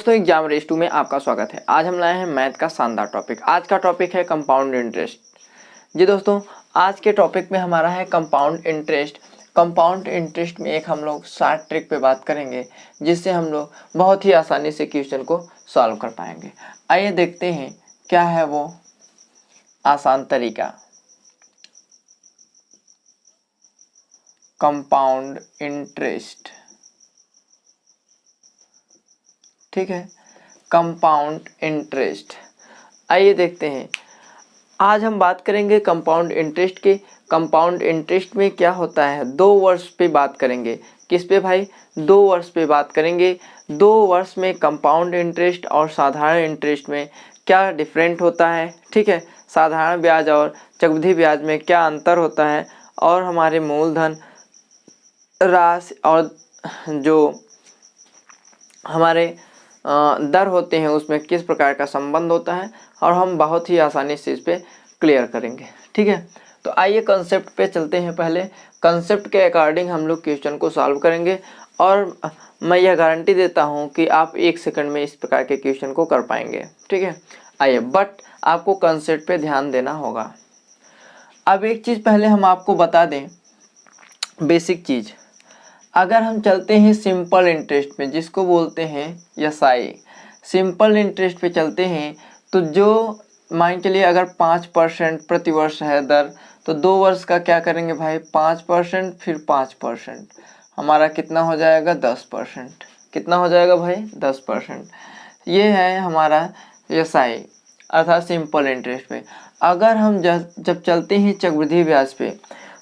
दोस्तों exam race 2 में आपका स्वागत है। आज हम लाए हैं मैथ का शानदार टॉपिक। आज का टॉपिक है कंपाउंड इंटरेस्ट। जी दोस्तों, आज के टॉपिक में हमारा है कंपाउंड इंटरेस्ट। कंपाउंड इंटरेस्ट में एक हम लोग शॉर्ट ट्रिक पे बात करेंगे, जिससे हम लोग बहुत ही आसानी से क्वेश्चन को सॉल्व कर पाएंगे। आइए देखते हैं क्या है वो आसान तरीका। कंपाउंड इंटरेस्ट, ठीक है, कंपाउंड इंटरेस्ट। आइए देखते हैं। आज हम बात करेंगे कंपाउंड इंटरेस्ट की। कंपाउंड इंटरेस्ट में क्या होता है, 2 वर्ष पे बात करेंगे। किस पे भाई? 2 वर्ष पे बात करेंगे। 2 वर्ष में कंपाउंड इंटरेस्ट और साधारण इंटरेस्ट में क्या डिफरेंट होता है, ठीक है, साधारण ब्याज और चक्रवृद्धि ब्याज में क्या अंतर होता है, और हमारे मूलधन राशि और जो हमारे दर होते हैं उसमें किस प्रकार का संबंध होता है, और हम बहुत ही आसानी से इस पे क्लियर करेंगे, ठीक है। तो आइए कंसेप्ट पे चलते हैं। पहले कंसेप्ट के अकॉर्डिंग हम लोग क्वेश्चन को सॉल्व करेंगे, और मैं यह गारंटी देता हूं कि आप 1 सेकंड में इस प्रकार के क्वेश्चन को कर पाएंगे, ठीक है। आइए, बट आपको कंसेप्ट पे ध्यान देना होगा। अब एक चीज़ पहले हम आपको बता दें, बेसिक चीज़। अगर हम चलते हैं सिंपल इंटरेस्ट में, जिसको बोलते हैं एसआई, सिंपल इंटरेस्ट पे चलते हैं, तो जो मान के लिए अगर 5% प्रति वर्ष है दर, तो 2 वर्ष का क्या करेंगे भाई, 5% फिर 5%, हमारा कितना हो जाएगा, 10%। कितना हो जाएगा भाई, 10%। ये है हमारा एसआई अर्थात सिंपल इंटरेस्ट पे। अगर हम जब चलते हैं चक्रवृद्धि ब्याज पे,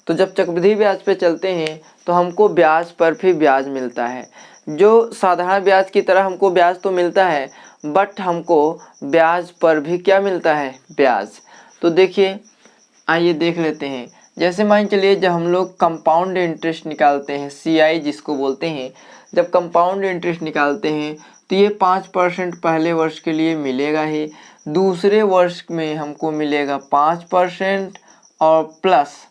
तो जब चक्रवृद्धि ब्याज पे चलते हैं तो हमको ब्याज पर भी ब्याज मिलता है। जो साधारण ब्याज की तरह हमको ब्याज तो मिलता है, बट हमको ब्याज पर भी क्या मिलता है, ब्याज। तो देखिए, आइए देख लेते हैं। जैसे मान चलिए जब हम लोग कंपाउंड इंटरेस्ट निकालते हैं, सीआई जिसको बोलते हैं, जब कंपाउंड इंटरेस्ट निकालते हैं तो ये 5% पहले वर्ष के लिए मिलेगा ही, दूसरे वर्ष में हमको मिलेगा 5% और प्लस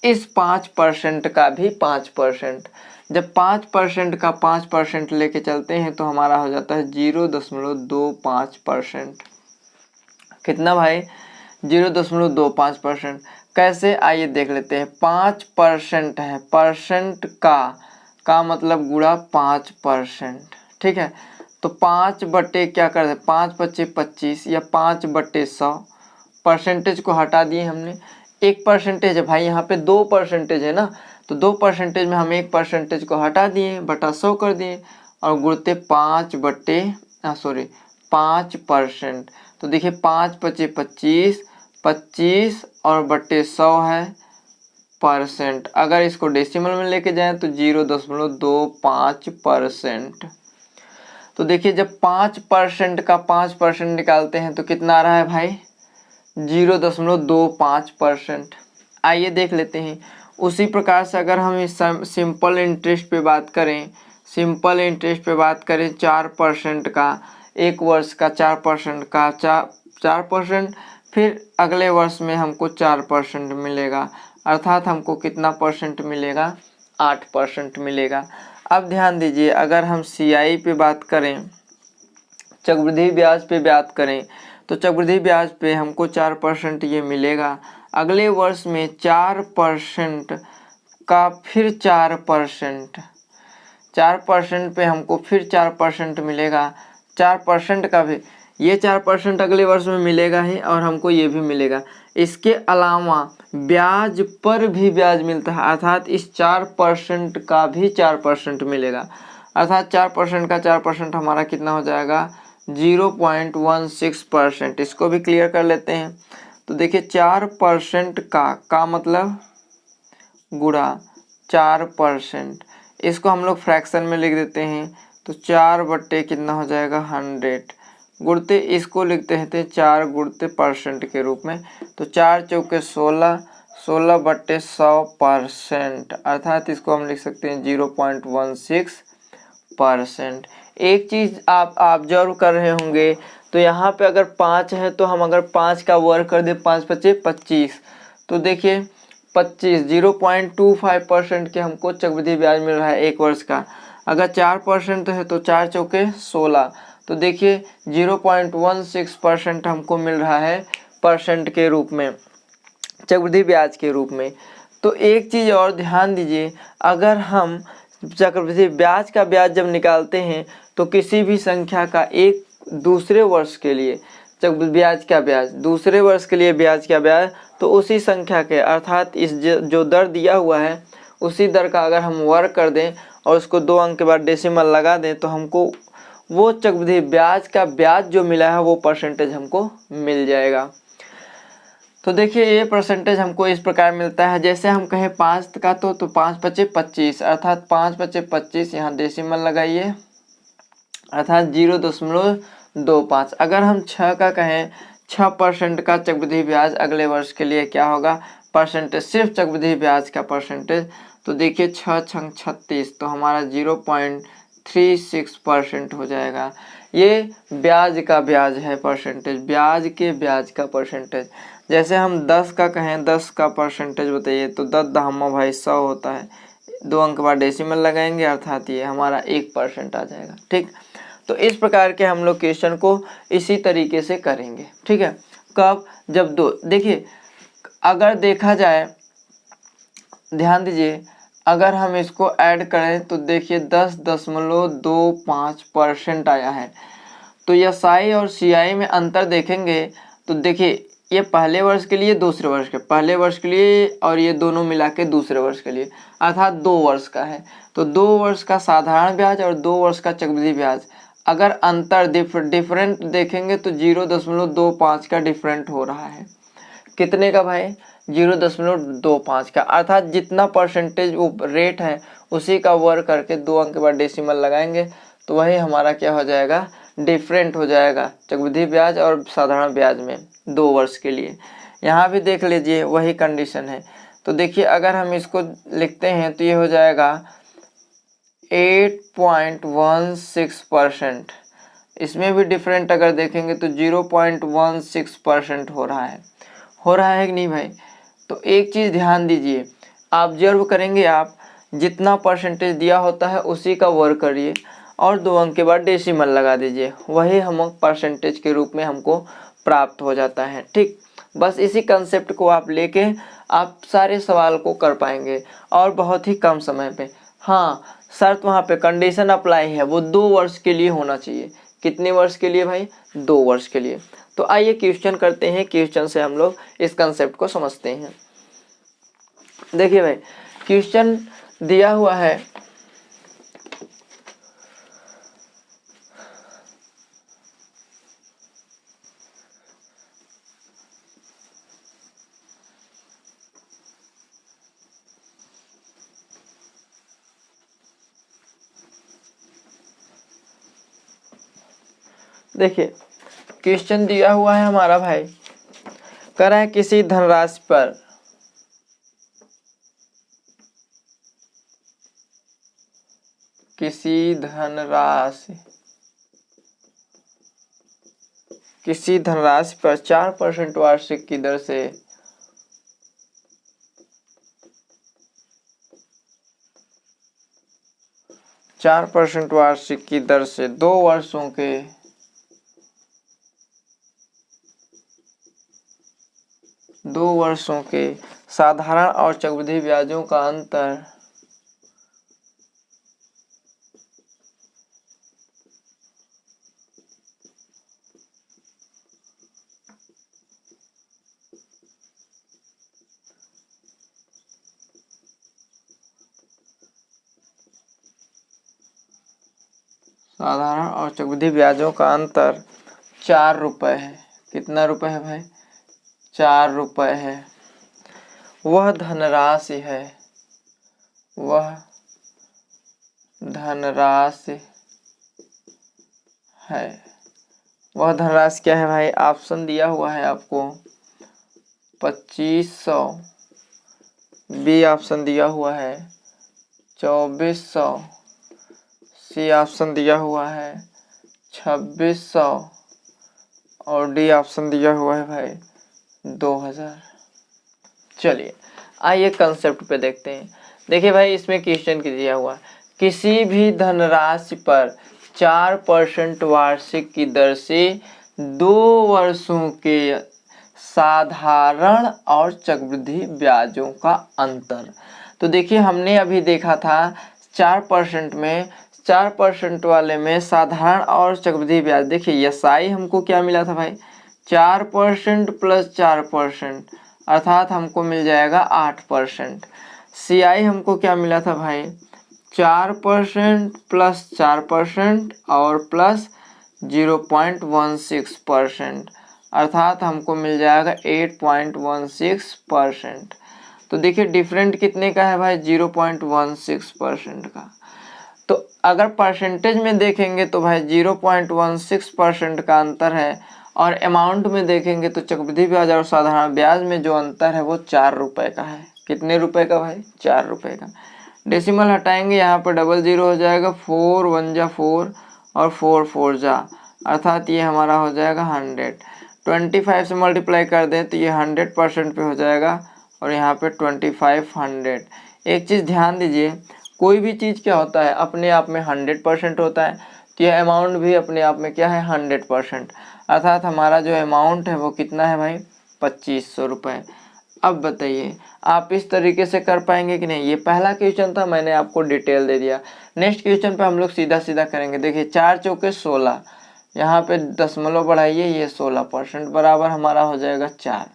इस 5% का भी 5%। जब 5% का 5% लेके चलते हैं तो हमारा हो जाता है 0.25%। कितना भाई, 0.25%। कैसे, आइए देख लेते हैं। 5% है, परसेंट का मतलब गुणा 5%, ठीक है। तो 5 बटे क्या कर दे, 5 बचे 25 या 5 बटे 100, परसेंटेज को हटा दिए हमने। 1% है भाई, यहाँ पे 2% है ना, तो 2% में हम 1% को हटा दिए, बटा 100 कर दिए, और गुणते 5% तो देखिए 5 बचे 25, 25 और बटे 100 है परसेंट। अगर इसको डेसिमल में लेके जाएं तो 0.25%। तो देखिए जब 5% का 5% निकालते हैं तो कितना आ रहा है भाई, 0.25%। आइए देख लेते हैं। उसी प्रकार से अगर हम इस सिंपल इंटरेस्ट पे बात करें, सिंपल इंटरेस्ट पे बात करें 4% का, 1 वर्ष का 4% का 4%, फिर अगले वर्ष में हमको 4% मिलेगा, अर्थात हमको कितना परसेंट मिलेगा, 8% मिलेगा। अब ध्यान दीजिए, अगर हम सीआई पे बात करें, चक्रवृद्धि ब्याज पे बात करें, तो चक्रवृद्धि ब्याज पे हमको 4% ये मिलेगा। अगले वर्ष में 4% का फिर 4% पे हमको फिर 4% मिलेगा। 4% का भी ये 4% अगले वर्ष में मिलेगा ही, और हमको ये भी मिलेगा। इसके अलावा ब्याज पर भी ब्याज मिलता है, अर्थात इस 4% का भी 4% मिलेगा, अर्थात 4% का 4% हमारा कितना हो जाएगा, 0.16%। इसको भी क्लियर कर लेते हैं। तो देखिए 4% का मतलब गुणा 4%, इसको हम लोग फ्रैक्शन में लिख देते हैं, तो 4 बट्टे कितना हो जाएगा, 100, गुणते इसको लिखते हैं 4 गुणते परसेंट के रूप में, तो 4 चौके 16, 16 बट्टे 100%, अर्थात इसको हम लिख सकते हैं 0.16%। एक चीज़ आप ऑब्जर्व कर रहे होंगे, तो यहाँ पे अगर 5 है तो हम अगर 5 का वर्ग कर दे, 5 बचे 25, तो देखिए 25 0.25% के हमको चक्रवृद्धि ब्याज मिल रहा है 1 वर्ष का। अगर 4% है तो 4 चौके 16, तो देखिए 0.16% हमको मिल रहा है परसेंट के रूप में, चक्रवृद्धि ब्याज के रूप में। तो एक चीज़ और ध्यान दीजिए, अगर हम चक्रवृद्धि ब्याज का ब्याज जब निकालते हैं तो किसी भी संख्या का एक दूसरे वर्ष के लिए चक्रवृद्धि ब्याज का ब्याज, दूसरे वर्ष के लिए ब्याज का ब्याज, तो उसी संख्या के अर्थात इस जो दर दिया हुआ है उसी दर का अगर हम वर्ग कर दें और उसको 2 अंक के बाद डेसिमल लगा दें तो हमको वो चक्रवृद्धि ब्याज का ब्याज जो मिला है वो परसेंटेज हमको मिल जाएगा। तो देखिए ये परसेंटेज हमको इस प्रकार मिलता है, जैसे हम कहें 5 का तो 5 पचे 25 अर्थात 5 पचे 25, यहाँ डेसिमल लगाइए अर्थात 0.25। अगर हम 6 का कहें 6% का चक्रवृद्धि ब्याज अगले वर्ष के लिए क्या होगा परसेंटेज, सिर्फ चक्रवृद्धि ब्याज का परसेंटेज। तो देखिए 6 छंग 36, तो हमारा 0.36% हो जाएगा। ये ब्याज का ब्याज है परसेंटेज, ब्याज के ब्याज का परसेंटेज। जैसे हम 10 का कहें 10 का परसेंटेज बताइए तो 10 दहम्मा भाई 100 होता है, 2 अंक बाद डेसिमल लगाएंगे अर्थात ये हमारा 1% आ जाएगा। ठीक, तो इस प्रकार के हम लोग क्वेश्चन को इसी तरीके से करेंगे। ठीक है, कब, जब दो, देखिए अगर देखा जाए, ध्यान दीजिए, अगर हम इसको ऐड करें तो देखिए 10.25% आया है। तो एसआई और सीआई में अंतर देखेंगे तो देखिए ये पहले वर्ष के लिए, दूसरे वर्ष के, पहले वर्ष के लिए और ये दोनों मिला के दूसरे वर्ष के लिए अर्थात 2 वर्ष का है। तो 2 वर्ष का साधारण ब्याज और 2 वर्ष का चक्रवृद्धि ब्याज अगर अंतर डिफरेंट देखेंगे तो 0.25 का डिफरेंट हो रहा है। कितने का भाई? 0.25 का, अर्थात जितना परसेंटेज वो रेट है उसी का वर्ग करके 2 अंक के बाद डेसिमल लगाएंगे तो वही हमारा क्या हो जाएगा, डिफरेंट हो जाएगा चक्रवृद्धि ब्याज और साधारण ब्याज में 2 वर्ष के लिए। यहाँ भी देख लीजिए वही कंडीशन है। तो देखिए अगर हम इसको लिखते हैं तो ये हो जाएगा 8.16%। इसमें भी डिफरेंट अगर देखेंगे तो 0.16% हो रहा है कि नहीं भाई? तो एक चीज़ ध्यान दीजिए, ऑब्जर्व करेंगे आप, जितना परसेंटेज दिया होता है उसी का वर्ग करिए और 2 अंक के बाद डेसिमल लगा दीजिए, वही हम परसेंटेज के रूप में हमको प्राप्त हो जाता है। ठीक, बस इसी कंसेप्ट को आप लेके आप सारे सवाल को कर पाएंगे और बहुत ही कम समय पे। हाँ, शर्त वहाँ पे कंडीशन अप्लाई है, वो 2 वर्ष के लिए होना चाहिए। कितने वर्ष के लिए भाई? 2 वर्ष के लिए। तो आइए क्वेश्चन करते हैं, क्वेश्चन से हम लोग इस कंसेप्ट को समझते हैं। देखिए भाई क्वेश्चन दिया हुआ है, देखिए क्वेश्चन दिया हुआ है हमारा भाई, कह रहा है किसी धनराशि पर किसी धनराशि पर 4% वार्षिक की दर से 4% वार्षिक की दर से 2 वर्षों के साधारण और चक्रवृद्धि ब्याजों का अंतर साधारण और चक्रवृद्धि ब्याजों का अंतर 4 रुपये है। कितना रुपए है भाई? 4 रुपये है। वह धनराशि है, वह धनराशि क्या है भाई? ऑप्शन दिया हुआ है आपको 2500, बी ऑप्शन दिया हुआ है 2400, सी ऑप्शन दिया हुआ है 2600 और डी ऑप्शन दिया हुआ है भाई 2000। चलिए आइए कंसेप्ट पे देखते हैं। देखिए भाई इसमें क्वेश्चन दिया हुआ, किसी भी धनराशि पर 4% वार्षिक की दर से 2 वर्षों के साधारण और चक्रवृद्धि ब्याजों का अंतर। तो देखिए हमने अभी देखा था 4% में, 4% वाले में साधारण और चक्रवृद्धि ब्याज, देखिए SI हमको क्या मिला था भाई 4% प्लस 4%, अर्थात हमको मिल जाएगा 8%। CI हमको क्या मिला था भाई 4% प्लस 4% और प्लस 0.16%, अर्थात हमको मिल जाएगा 8.16%। तो देखिए डिफरेंट कितने का है भाई 0.16% का। तो अगर परसेंटेज में देखेंगे तो भाई 0.16% का अंतर है, और अमाउंट में देखेंगे तो चक्रवृद्धि ब्याज और साधारण ब्याज में जो अंतर है वो 4 रुपये का है। कितने रुपए का भाई 4 रुपये का। डेसिमल हटाएंगे यहाँ पर डबल 0 हो जाएगा, 4 1 जा 4 और 4 4 जा, अर्थात ये हमारा हो जाएगा 100। 25 से मल्टीप्लाई कर दें तो ये 100% पे हो जाएगा, और यहाँ पे 2500। एक चीज़ ध्यान दीजिए, कोई भी चीज़ क्या होता है अपने आप में 100% होता है, तो यह अमाउंट भी अपने आप में क्या है 100%, अर्थात हमारा जो अमाउंट है वो कितना है भाई 2500 रुपये। अब बताइए आप इस तरीके से कर पाएंगे कि नहीं। ये पहला क्वेश्चन था, मैंने आपको डिटेल दे दिया। नेक्स्ट क्वेश्चन पे हम लोग सीधा सीधा करेंगे। देखिए 4 चौके 16, यहाँ पे दशमलव बढ़ाइए, ये 16% बराबर हमारा हो जाएगा 4।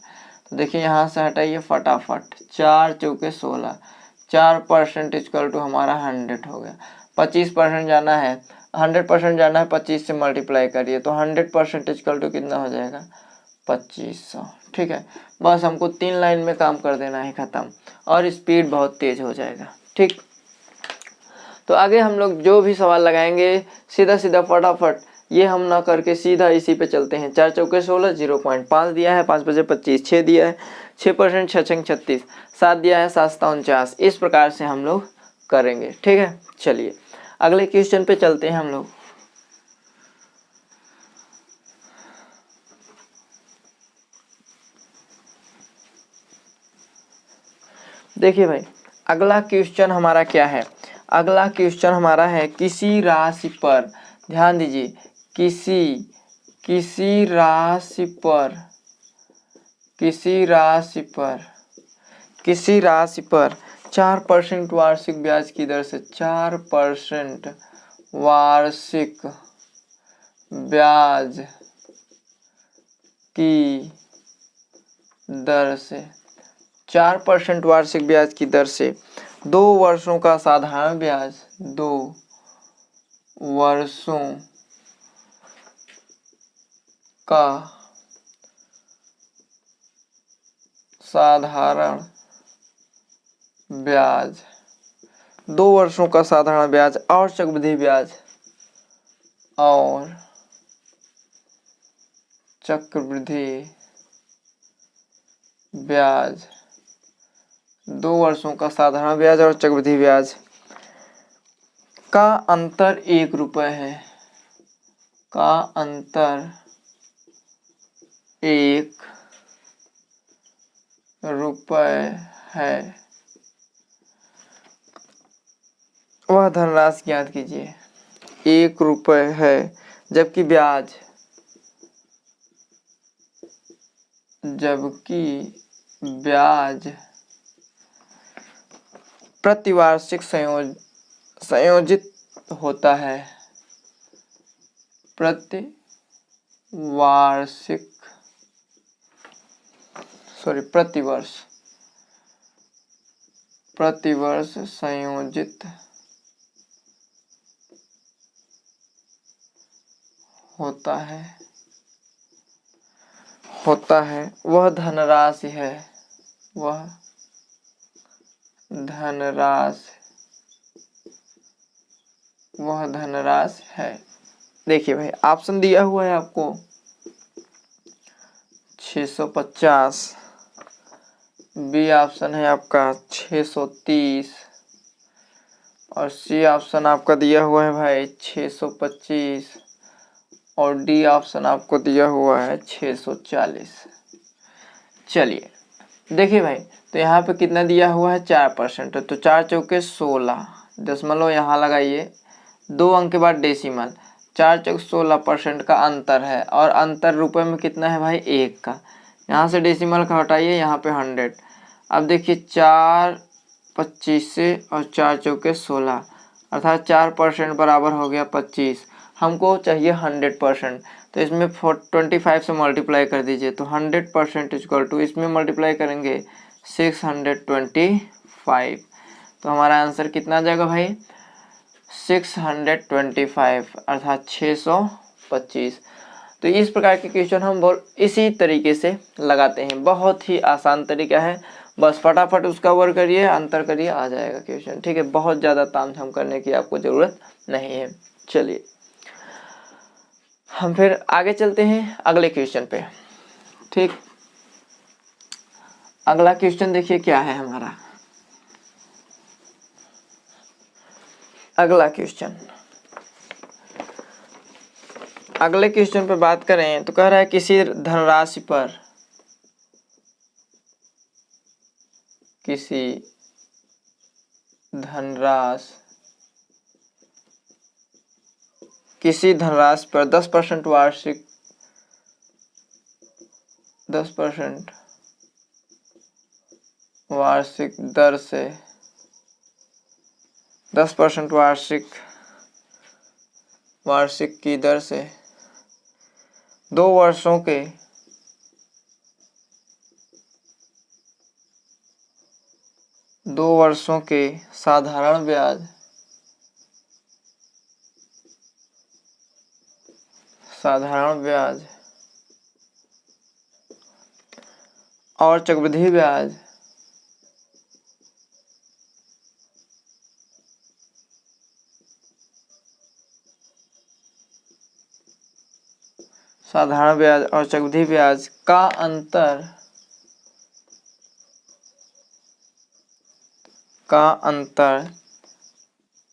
तो देखिए यहाँ से हटाइए फटाफट, 4 चौके 16, 4% इक्वल टू हमारा 100 हो गया। 25% जाना है, 100% जाना है, 25 से मल्टीप्लाई करिए तो 100% इक्वल टू कितना हो जाएगा 2500। ठीक है, बस हमको 3 लाइन में काम कर देना है, ख़त्म, और स्पीड बहुत तेज हो जाएगा। ठीक, तो आगे हम लोग जो भी सवाल लगाएंगे सीधा सीधा फटाफट ये हम ना करके सीधा इसी पे चलते हैं। 4 चौके 16, 0.5 दिया है, 5 बजे 25, 6 दिया है, 6%, 6 छंग 36, 7 दिया है, 7 49। इस प्रकार से हम लोग करेंगे। ठीक है, चलिए अगले क्वेश्चन पे चलते हैं हम लोग। देखिए भाई अगला क्वेश्चन हमारा क्या है, अगला क्वेश्चन हमारा है किसी राशि पर, ध्यान दीजिए, किसी राशि पर 4% वार्षिक ब्याज की दर से, 4% वार्षिक ब्याज की दर से, 4% वार्षिक ब्याज की दर से 2 वर्षों का साधारण ब्याज, 2 वर्षों का साधारण ब्याज, 2 वर्षों का साधारण ब्याज और चक्रवृद्धि ब्याज, और चक्रवृद्धि ब्याज, 2 वर्षों का साधारण ब्याज और चक्रवृद्धि ब्याज का अंतर 1 रुपये है, का अंतर 1 रुपये है। वह धनराशि ज्ञात कीजिए। 1 रुपये है, जबकि ब्याज प्रतिवार्षिक संयोजित होता है, प्रतिवर्ष संयोजित होता है। वह धनराशि है। देखिए भाई ऑप्शन दिया हुआ है आपको 650, बी ऑप्शन है आपका 630, और सी ऑप्शन आपका दिया हुआ है भाई 625, और डी ऑप्शन आपको दिया हुआ है 640। चलिए देखिए भाई, तो यहाँ पे कितना दिया हुआ है 4%, तो 4 चौके 16, दशमलव यहाँ लगाइए, 2 अंक के बाद डेसिमल, 4 चौक 16% का अंतर है, और अंतर रुपए में कितना है भाई 1 का। यहाँ से डेसिमल का हटाइए, यहाँ पे 100। अब देखिए 4 25 से और 4 चौके 16, अर्थात 4% बराबर हो गया 25। हमको चाहिए 100%, तो इसमें 25 से मल्टीप्लाई कर दीजिए, तो 100% इक्वल टू इसमें मल्टीप्लाई करेंगे 625। तो हमारा आंसर कितना आ जाएगा भाई 625, अर्थात 625। तो इस प्रकार के क्वेश्चन हम इसी तरीके से लगाते हैं। बहुत ही आसान तरीका है, बस फटाफट उसका वर्क करिए, अंतर करिए, आ जाएगा क्वेश्चन। ठीक है, बहुत ज़्यादा तामझाम करने की आपको ज़रूरत नहीं है। चलिए हम फिर आगे चलते हैं अगले क्वेश्चन पे। ठीक, अगला क्वेश्चन देखिए क्या है हमारा। अगला क्वेश्चन, अगले क्वेश्चन पे बात करें तो कह रहा है किसी धनराशि पर, किसी धनराशि पर 10% वार्षिक 10% वार्षिक दर से 10% वार्षिक की दर से 2 वर्षों के साधारण ब्याज और चक्रवृद्धि ब्याज साधारण ब्याज और चक्रवृद्धि ब्याज का अंतर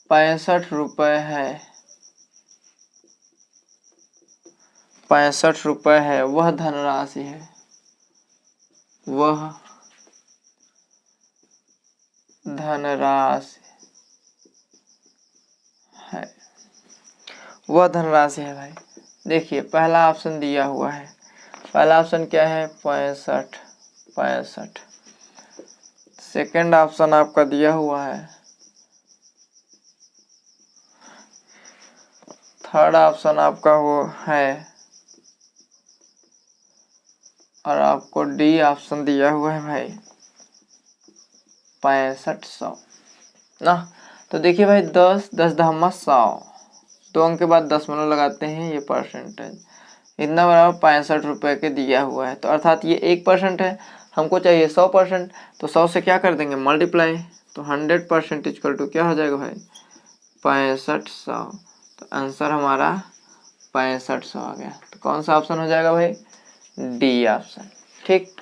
65 रुपये है, 65 रुपये है, वह धनराशि है, वह धनराशि है भाई। देखिए पहला ऑप्शन दिया हुआ है, पहला ऑप्शन क्या है 65। सेकंड ऑप्शन आपका दिया हुआ है, थर्ड ऑप्शन आपका वो है, और आपको डी ऑप्शन दिया हुआ है भाई 6500 ना। तो देखिए भाई 10 10 दहम्मा 100, 2 अंक के बाद दशमलव लगाते हैं, ये परसेंटेज इतना बराबर 65 रुपये के दिया हुआ है। तो अर्थात ये 1% है, हमको चाहिए 100%, तो 100 से क्या कर देंगे मल्टीप्लाई, तो 100% इक्वल टू क्या हो जाएगा भाई 6500। तो आंसर हमारा 6500 आ गया। तो कौन सा ऑप्शन हो जाएगा भाई डी ऑप्शन। ठीक,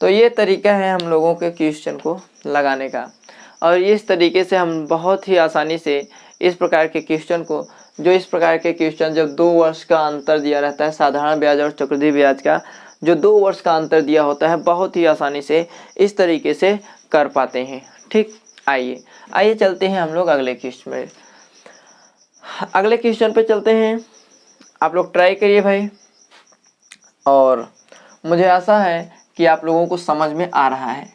तो ये तरीका है हम लोगों के क्वेश्चन को लगाने का, और इस तरीके से हम बहुत ही आसानी से इस प्रकार के क्वेश्चन को, जो इस प्रकार के क्वेश्चन जब 2 वर्ष का अंतर दिया रहता है, साधारण ब्याज और चक्रवृद्धि ब्याज का जो 2 वर्ष का अंतर दिया होता है, बहुत ही आसानी से इस तरीके से कर पाते हैं। ठीक, आइए चलते हैं हम लोग अगले क्वेश्चन में। अगले क्वेश्चन पे चलते हैं, आप लोग ट्राई करिए भाई, और मुझे आशा है कि आप लोगों को समझ में आ रहा है।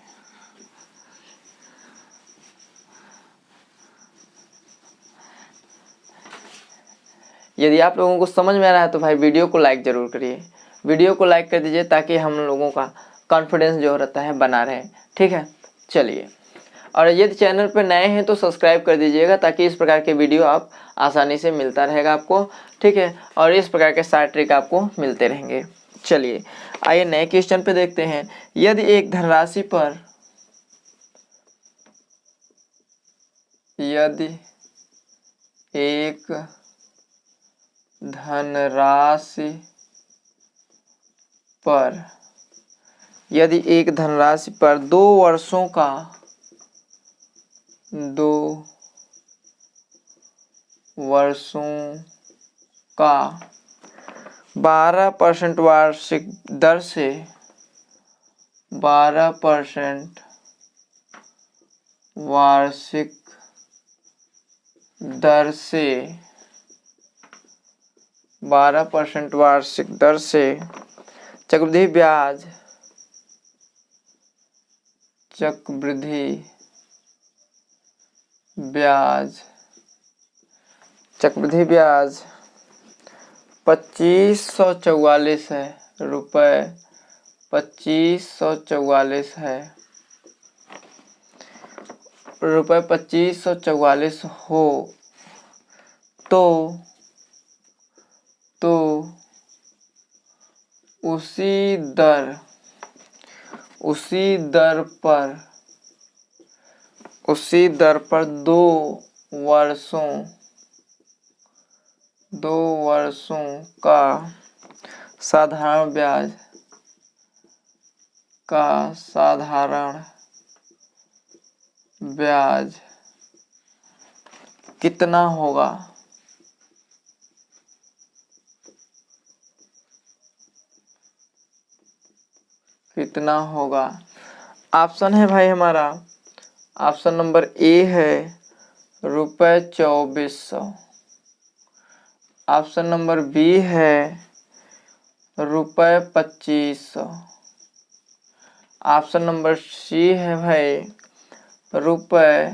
यदि आप लोगों को समझ में आ रहा है तो भाई वीडियो को लाइक जरूर करिए, वीडियो को लाइक कर दीजिए, ताकि हम लोगों का कॉन्फिडेंस जो रहता है बना रहे। ठीक है, चलिए, और यदि चैनल पर नए हैं तो सब्सक्राइब कर दीजिएगा, ताकि इस प्रकार के वीडियो आप आसानी से मिलता रहेगा आपको। ठीक है, और इस प्रकार के सारे ट्रिक आपको मिलते रहेंगे। चलिए आइए नए क्वेश्चन पे देखते हैं। यदि एक धनराशि पर यदि एक धनराशि पर 2 वर्षों का 12% वार्षिक दर से 12% वार्षिक दर से 12% वार्षिक दर से चक्रवृद्धि ब्याज 2544 है रुपये 2544 है रुपये 2544 हो तो उसी दर पर 2 वर्षों का साधारण ब्याज कितना होगा? ऑप्शन है भाई हमारा, ऑप्शन नंबर ए है रुपये 2400, ऑप्शन नंबर बी है रुपये 2500, ऑप्शन नंबर सी है भाई रुपये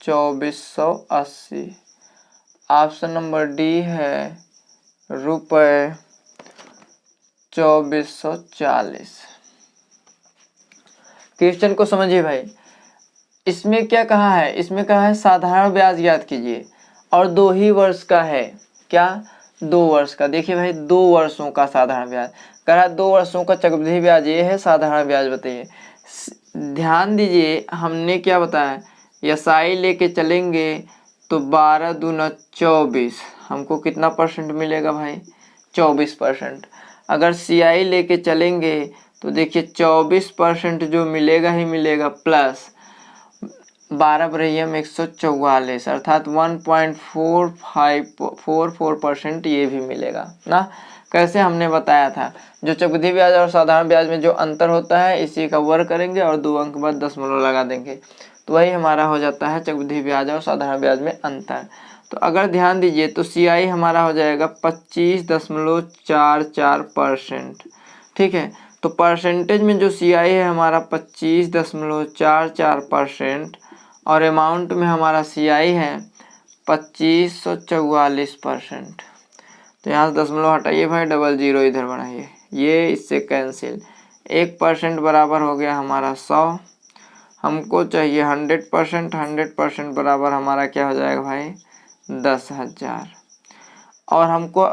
2480, ऑप्शन नंबर डी है रुपये 2440। क्वेश्चन को समझिए भाई, इसमें क्या कहा है? इसमें कहा है साधारण ब्याज ज्ञात कीजिए और 2 ही वर्ष का है। क्या? 2 वर्ष का। देखिए भाई 2 वर्षों का साधारण ब्याज कह रहा है, 2 वर्षों का चक्रवृद्धि ब्याज ये है, साधारण ब्याज बताइए। ध्यान दीजिए हमने क्या बताया, एसआई लेके चलेंगे तो 12 दूना 24, हमको कितना परसेंट मिलेगा भाई? 24%। अगर सीआई लेके चलेंगे तो देखिए 24% जो मिलेगा ही मिलेगा, प्लस 12×144 अर्थात 1.4544% ये भी मिलेगा ना। कैसे हमने बताया था, जो चक्रवृद्धि ब्याज और साधारण ब्याज में जो अंतर होता है इसी का वर्ग करेंगे और 2 अंक बाद दशमलव लगा देंगे, तो वही हमारा हो जाता है चक्रवृद्धि ब्याज और साधारण ब्याज में अंतर। तो अगर ध्यान दीजिए तो सीआई हमारा हो जाएगा 25.44%। ठीक है, तो परसेंटेज में जो सीआई है हमारा 25.44% और अमाउंट में हमारा सीआई है 2544%। तो यहाँ से दशमलव हटाइए भाई, 00 इधर बढ़ाइए, ये इससे कैंसिल। 1% बराबर हो गया हमारा 100, हमको चाहिए 100%, 100% बराबर हमारा क्या हो जाएगा भाई? 10,000। और हमको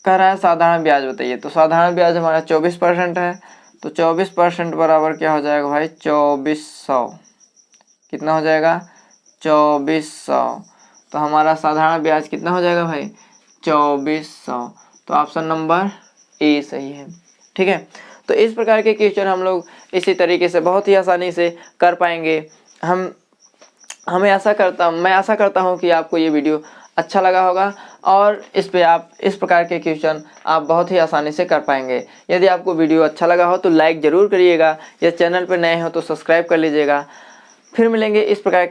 कह रहा है साधारण ब्याज बताइए, तो साधारण ब्याज हमारा 24% है, तो 24% बराबर क्या हो जाएगा भाई? 2400। कितना हो जाएगा? 2400। तो हमारा साधारण ब्याज कितना हो जाएगा भाई? 2400। तो ऑप्शन नंबर ए सही है। ठीक है, तो इस प्रकार के क्वेश्चन हम लोग इसी तरीके से बहुत ही आसानी से कर पाएंगे। मैं आशा करता हूँ कि आपको ये वीडियो अच्छा लगा होगा और इस पे आप इस प्रकार के क्वेश्चन आप बहुत ही आसानी से कर पाएंगे। यदि आपको वीडियो अच्छा लगा हो तो लाइक ज़रूर करिएगा, या चैनल पर नए हो तो सब्सक्राइब कर लीजिएगा। फिर मिलेंगे इस प्रकार के